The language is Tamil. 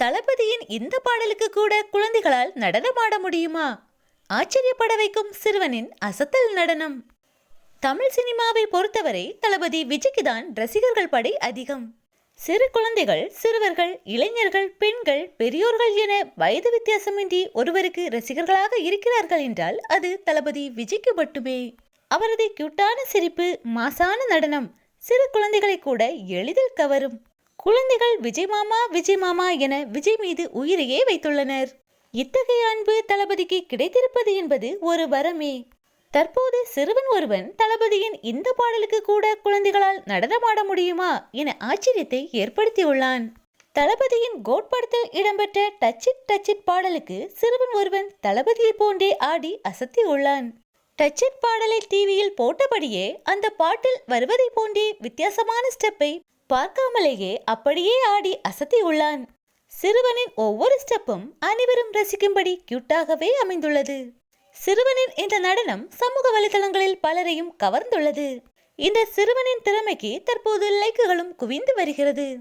தளபதியின் இந்த பாடலுக்கு கூட குழந்தைகளால் நடனமாட முடியுமா? ஆச்சரியப்பட வைக்கும் சிறுவனின் அசத்தல் நடனம். தமிழ் சினிமாவை பொறுத்தவரை தளபதி விஜய்க்கு தான் ரசிகர்கள் படை அதிகம். சிறு குழந்தைகள், சிறுவர்கள், இளைஞர்கள், பெண்கள், பெரியோர்கள் என வயது வித்தியாசமின்றி ஒருவருக்கு ரசிகர்களாக இருக்கிறார்கள் என்றால் அது தளபதி விஜய்க்கு மட்டுமே. அவரது கியூட்டான சிரிப்பு, மாசான நடனம் சிறு குழந்தைகளை கூட எளிதில் கவரும். குழந்தைகள் விஜய் மாமா விஜய் மாமா என விஜய் மீது உயிரையே வைத்துள்ளனர். இத்தகைய அன்பு தளபதிக்கு கிடைத்திருப்பது என்பது ஒரு வரமே. தற்போது சிறுவன் ஒருவன் தளபதியின் இந்த பாடலுக்கு கூட குழந்தைகளால் நடனமாட முடியுமா என ஆச்சரியத்தை ஏற்படுத்தியுள்ளான். தளபதியின் கோட் படத்தில் இடம்பெற்ற டச் இட் பாடலுக்கு சிறுவன் ஒருவன் தளபதியை போன்றே ஆடி அசத்தி உள்ளான். டச் இட் பாடலை டிவியில் போட்டபடியே அந்த பாட்டில் வருவதை போன்றே வித்தியாசமான ஸ்டெப்பை பார்க்காமலேயே அப்படியே ஆடி அசத்தி உள்ளான். சிறுவனின் ஒவ்வொரு ஸ்டெப்பும் அனைவரும் ரசிக்கும்படி கியூட்டாகவே அமைந்துள்ளது. சிறுவனின் இந்த நடனம் சமூக வலைதளங்களில் பலரையும் கவர்ந்துள்ளது. இந்த சிறுவனின் திறமைக்கு தற்போது லைக்குகளும் குவிந்து வருகிறது.